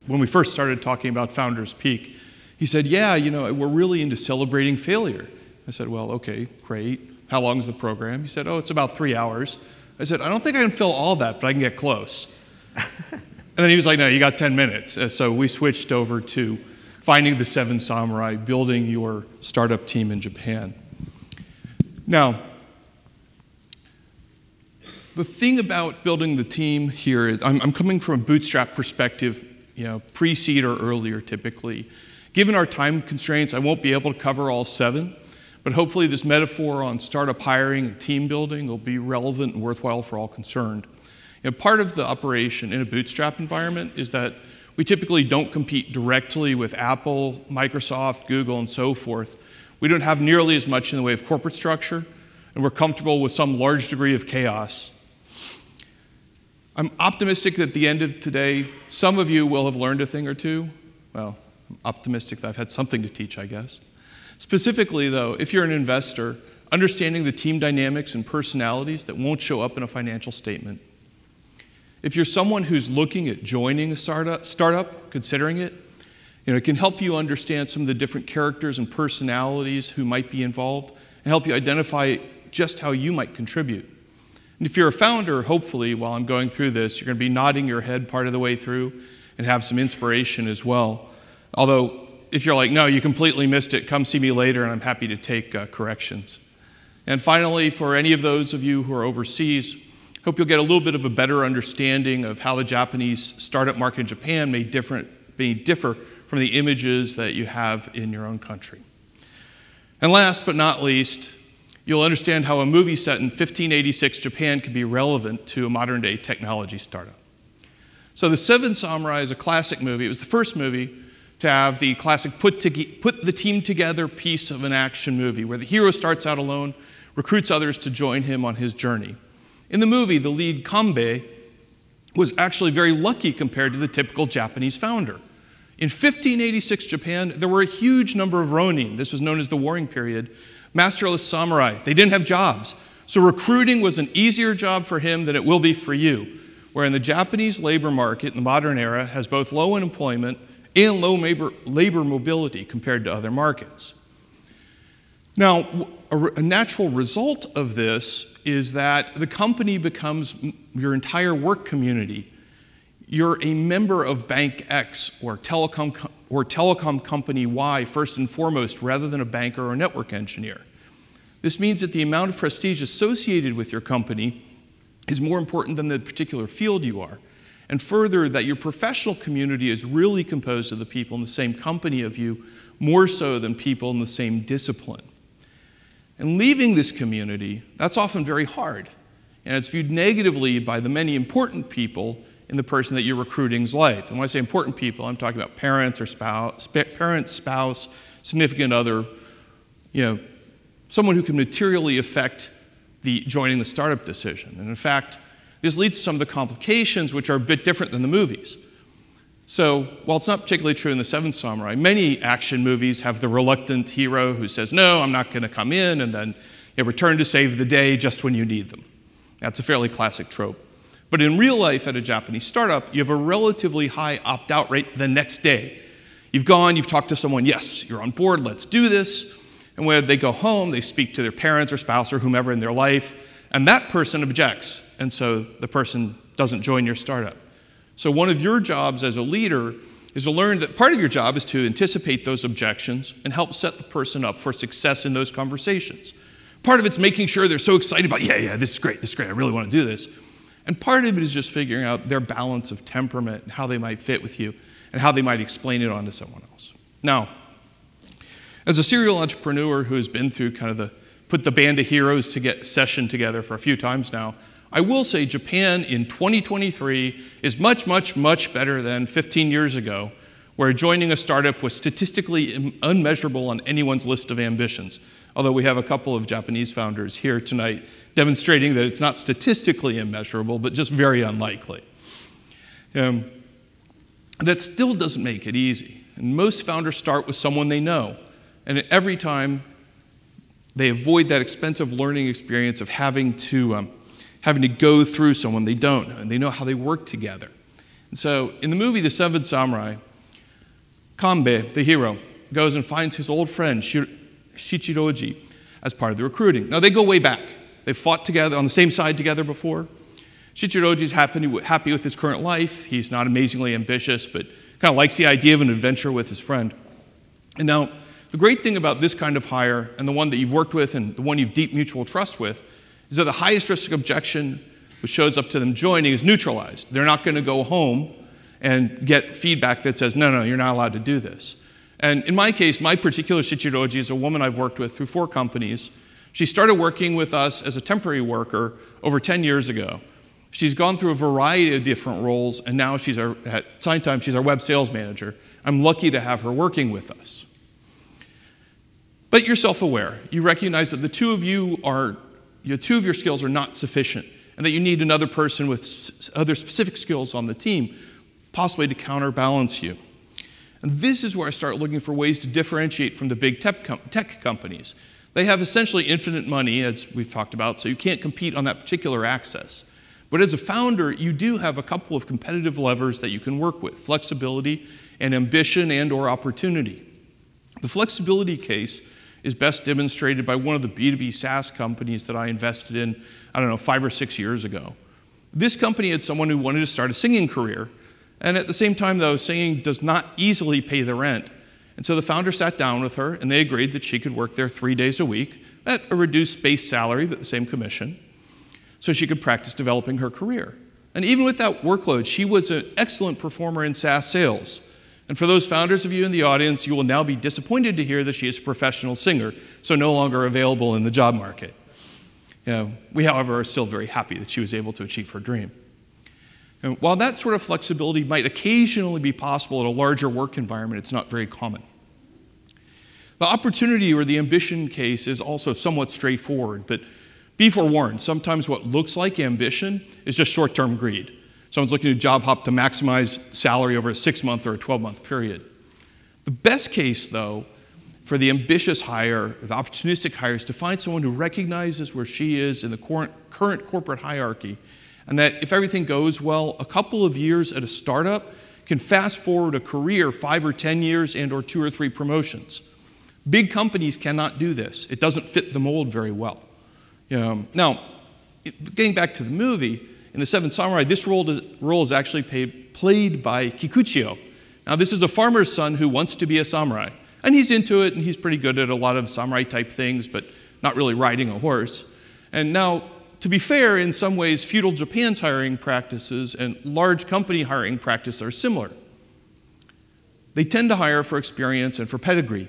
when we first started talking about Founders Peak, he said, yeah, we're really into celebrating failure. I said, well, okay, great. How long is the program? He said, oh, it's about 3 hours. I said, I don't think I can fill all that, but I can get close. And then he was like, no, you got 10 minutes. So we switched over to finding the 7 samurai, building your startup team in Japan. Now, the thing about building the team here is I'm coming from a bootstrap perspective, pre-seed or earlier typically. Given our time constraints, I won't be able to cover all 7, but hopefully this metaphor on startup hiring and team building will be relevant and worthwhile for all concerned. Part of the operation in a bootstrap environment is that we typically don't compete directly with Apple, Microsoft, Google, and so forth. We don't have nearly as much in the way of corporate structure, and we're comfortable with some large degree of chaos. I'm optimistic that at the end of today, some of you will have learned a thing or two. Well, I'm optimistic that I've had something to teach, I guess. Specifically, though, if you're an investor, understanding the team dynamics and personalities that won't show up in a financial statement. If you're someone who's looking at joining a startup, considering it, it can help you understand some of the different characters and personalities who might be involved and help you identify just how you might contribute. And if you're a founder, hopefully, while I'm going through this, you're going to be nodding your head part of the way through and have some inspiration as well. Although, if you're like, no, you completely missed it, come see me later and I'm happy to take corrections. And finally, for any of those of you who are overseas, hope you'll get a little bit of a better understanding of how the Japanese startup market in Japan may differ from the images that you have in your own country. And last but not least, you'll understand how a movie set in 1586 Japan can be relevant to a modern-day technology startup. So The 7 Samurai is a classic movie. It was the first movie to have the classic put the team together piece of an action movie where the hero starts out alone, recruits others to join him on his journey. In the movie, the lead Kanbei was actually very lucky compared to the typical Japanese founder. In 1586 Japan, there were a huge number of ronin. This was known as the warring period. Masterless samurai. They didn't have jobs. So recruiting was an easier job for him than it will be for you. Where in the Japanese labor market in the modern era has both low unemployment and low labor mobility compared to other markets. Now, a natural result of this is that the company becomes your entire work community. You're a member of Bank X or telecom company Y first and foremost, rather than a banker or a network engineer. This means that the amount of prestige associated with your company is more important than the particular field you are. And further, that your professional community is really composed of the people in the same company of you, more so than people in the same discipline. And leaving this community, that's often very hard. And it's viewed negatively by the many important people in the person that you're recruiting's life. And when I say important people, I'm talking about parents or spouse, significant other, someone who can materially affect joining the startup decision. And in fact, this leads to some of the complications which are a bit different than the movies. So, while it's not particularly true in The 7th Samurai, many action movies have the reluctant hero who says, no, I'm not going to come in, and then return to save the day just when you need them. That's a fairly classic trope. But in real life at a Japanese startup, you have a relatively high opt-out rate the next day. You've gone, you've talked to someone, yes, you're on board, let's do this. And when they go home, they speak to their parents or spouse or whomever in their life, and that person objects, and so the person doesn't join your startup. So one of your jobs as a leader is to learn that part of your job is to anticipate those objections and help set the person up for success in those conversations. Part of it's making sure they're so excited about, yeah, this is great, I really want to do this. And part of it is just figuring out their balance of temperament and how they might fit with you and how they might explain it on to someone else. Now, as a serial entrepreneur who has been through kind of put the band of heroes to get session together for a few times now, I will say Japan in 2023 is much, much, much better than 15 years ago, where joining a startup was statistically unmeasurable on anyone's list of ambitions. Although we have a couple of Japanese founders here tonight demonstrating that it's not statistically immeasurable, but just very unlikely. That still doesn't make it easy. And most founders start with someone they know. And every time they avoid that expensive learning experience of having to go through someone they don't know, and they know how they work together. And so in the movie The Seven Samurai, Kanbei, the hero, goes and finds his old friend Shichiroji as part of the recruiting. Now, they go way back. They've fought together on the same side together before. Shichiroji's happy with his current life. He's not amazingly ambitious, but kind of likes the idea of an adventure with his friend. And now, the great thing about this kind of hire, and the one that you've worked with and the one you've deep mutual trust with, is that the highest risk objection which shows up to them joining is neutralized. They're not going to go home and get feedback that says, no, you're not allowed to do this. And in my case, my particular Shichiroji is a woman I've worked with through 4 companies. She started working with us as a temporary worker over 10 years ago. She's gone through a variety of different roles, and now at SignTime, she's our web sales manager. I'm lucky to have her working with us. But you're self-aware. You recognize that two of your skills are not sufficient, and that you need another person with other specific skills on the team, possibly to counterbalance you. And this is where I start looking for ways to differentiate from the big tech companies. They have essentially infinite money, as we've talked about, so you can't compete on that particular access. But as a founder, you do have a couple of competitive levers that you can work with: flexibility and ambition and/or opportunity. The flexibility case is best demonstrated by one of the B2B SaaS companies that I invested in, 5 or 6 years ago. This company had someone who wanted to start a singing career, and at the same time, though, singing does not easily pay the rent. And so the founder sat down with her, and they agreed that she could work there 3 days a week at a reduced base salary, but the same commission, so she could practice developing her career. And even with that workload, she was an excellent performer in SaaS sales. And for those founders of you in the audience, you will now be disappointed to hear that she is a professional singer, so no longer available in the job market. We, however, are still very happy that she was able to achieve her dream. And while that sort of flexibility might occasionally be possible in a larger work environment, it's not very common. The opportunity or the ambition case is also somewhat straightforward, but be forewarned, sometimes what looks like ambition is just short-term greed. Someone's looking to job hop to maximize salary over a 6-month or a 12-month period. The best case, though, for the ambitious hire, the opportunistic hire, is to find someone who recognizes where she is in the current corporate hierarchy, and that if everything goes well, a couple of years at a startup can fast forward a career 5 or 10 years and/or 2 or 3 promotions. Big companies cannot do this. It doesn't fit the mold very well. Now, getting back to the movie, in The Seven Samurai, this role is actually played by Kikuchiyo. Now, this is a farmer's son who wants to be a samurai. And he's into it, and he's pretty good at a lot of samurai-type things, but not really riding a horse. And now, to be fair, in some ways, feudal Japan's hiring practices and large company hiring practices are similar. They tend to hire for experience and for pedigree.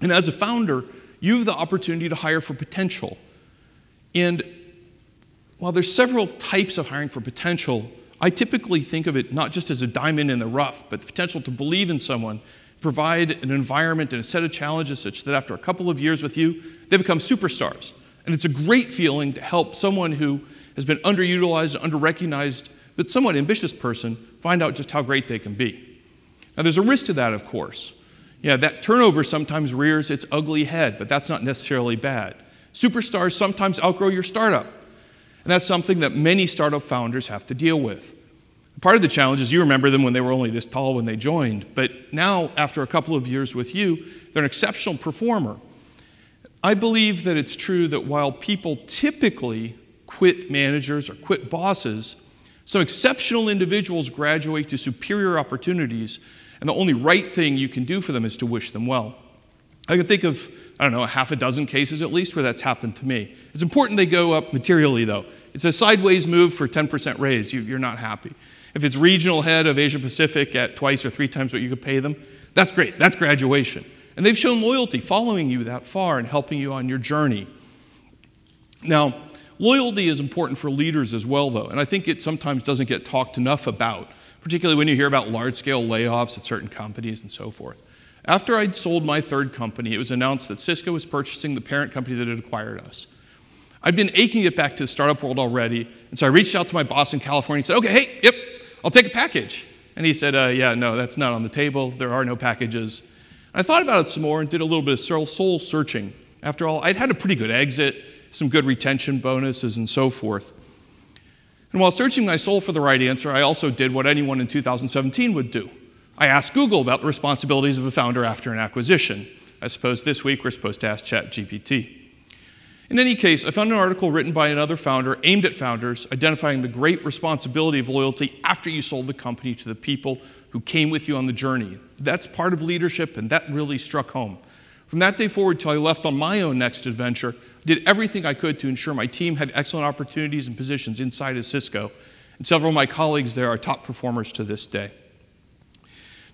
And as a founder, you have the opportunity to hire for potential. And while there's several types of hiring for potential, I typically think of it not just as a diamond in the rough, but the potential to believe in someone, provide an environment and a set of challenges such that after a couple of years with you, they become superstars. And it's a great feeling to help someone who has been underutilized, underrecognized, but somewhat ambitious person find out just how great they can be. Now, there's a risk to that, of course. That turnover sometimes rears its ugly head, but that's not necessarily bad. Superstars sometimes outgrow your startup. And that's something that many startup founders have to deal with. Part of the challenge is you remember them when they were only this tall when they joined, but now, after a couple of years with you, they're an exceptional performer. I believe that it's true that while people typically quit managers or quit bosses, some exceptional individuals graduate to superior opportunities, and the only right thing you can do for them is to wish them well. I can think of, a half a dozen cases at least where that's happened to me. It's important they go up materially, though. It's a sideways move for 10% raise. You're not happy. If it's regional head of Asia Pacific at 2 or 3 times what you could pay them, that's great. That's graduation. And they've shown loyalty, following you that far and helping you on your journey. Now, loyalty is important for leaders as well, though, and I think it sometimes doesn't get talked enough about, particularly when you hear about large-scale layoffs at certain companies and so forth. After I'd sold my 3rd company, it was announced that Cisco was purchasing the parent company that had acquired us. I'd been aching to get back to the startup world already, and so I reached out to my boss in California and said, okay, hey, yep, I'll take a package. And he said, yeah, no, that's not on the table. There are no packages. And I thought about it some more and did a little bit of soul searching. After all, I'd had a pretty good exit, some good retention bonuses and so forth. And while searching my soul for the right answer, I also did what anyone in 2017 would do. I asked Google about the responsibilities of a founder after an acquisition. I suppose this week we're supposed to ask ChatGPT. In any case, I found an article written by another founder aimed at founders, identifying the great responsibility of loyalty after you sold the company to the people who came with you on the journey. That's part of leadership, and that really struck home. From that day forward till I left on my own next adventure, I did everything I could to ensure my team had excellent opportunities and positions inside of Cisco, and several of my colleagues there are top performers to this day.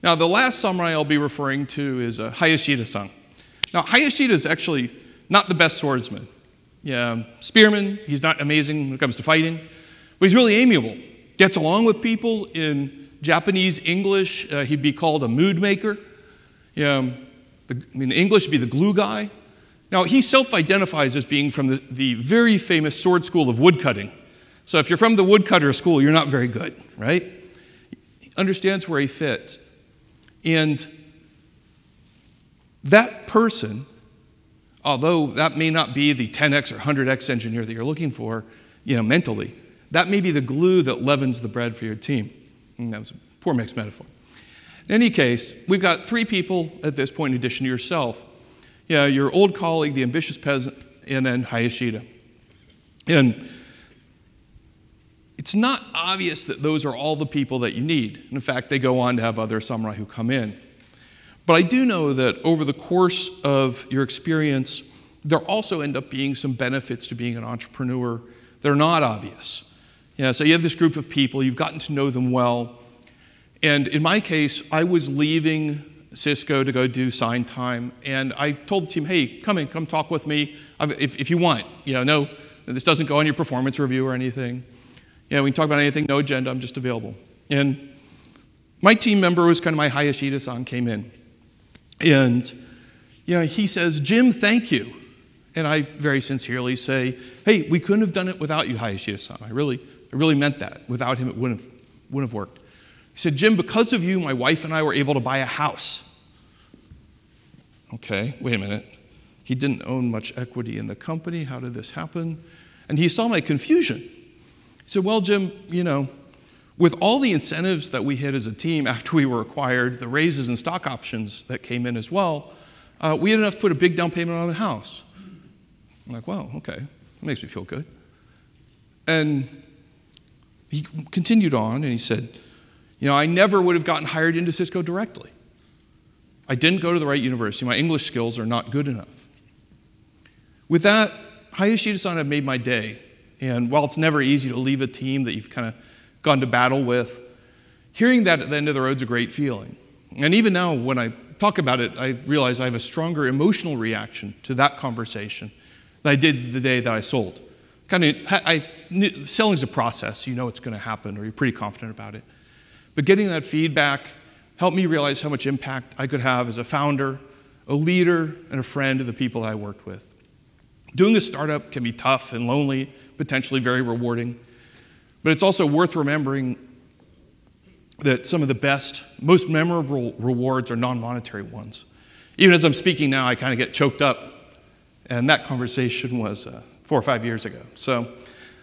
Now, the last samurai I'll be referring to is Hayashida-san. Now, Hayashida is actually not the best swordsman. Yeah, spearman, he's not amazing when it comes to fighting, but he's really amiable. Gets along with people. In Japanese English, he'd be called a mood maker. In English, he'd be the glue guy. Now, he self-identifies as being from the very famous sword school of woodcutting. So if you're from the woodcutter school, you're not very good, right? He understands where he fits. And that person, although that may not be the 10x or 100x engineer that you're looking for, mentally, that may be the glue that leavens the bread for your team. And that was a poor mixed metaphor. In any case, we've got three people at this point in addition to yourself. Your old colleague, the ambitious peasant, and then Hayashida. And it's not obvious that those are all the people that you need. In fact, they go on to have other samurai who come in. But I do know that over the course of your experience, there also end up being some benefits to being an entrepreneur that are not obvious. So you have this group of people, you've gotten to know them well. And in my case, I was leaving Cisco to go do SignTime, and I told the team, hey, come talk with me if you want. No, this doesn't go on your performance review or anything. We can talk about anything, no agenda, I'm just available. And my team member was kind of my Hayashida-san, came in. And he says, Jim, thank you. And I very sincerely say, hey, we couldn't have done it without you, Hayashida-san. I really meant that. Without him, it wouldn't have worked. He said, Jim, because of you, my wife and I were able to buy a house. Okay, wait a minute. He didn't own much equity in the company. How did this happen? And he saw my confusion. He said, well, Jim, with all the incentives that we hit as a team after we were acquired, the raises and stock options that came in as well, we had enough to put a big down payment on the house. I'm like, wow, okay, that makes me feel good. And he continued on, and he said, I never would have gotten hired into Cisco directly. I didn't go to the right university. My English skills are not good enough. With that, Hayashida-san had made my day. And while it's never easy to leave a team that you've kind of gone to battle with, hearing that at the end of the road is a great feeling. And even now, when I talk about it, I realize I have a stronger emotional reaction to that conversation than I did the day that I sold. Selling's a process. You know it's going to happen, or you're pretty confident about it. But getting that feedback helped me realize how much impact I could have as a founder, a leader, and a friend to the people I worked with. Doing a startup can be tough and lonely, potentially very rewarding, but it's also worth remembering that some of the best, most memorable rewards are non-monetary ones. Even as I'm speaking now, I kind of get choked up, and that conversation was 4 or 5 years ago. So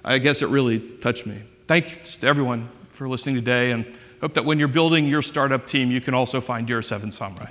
I guess it really touched me. Thanks to everyone for listening today, and hope that when you're building your startup team, you can also find your 7 samurai.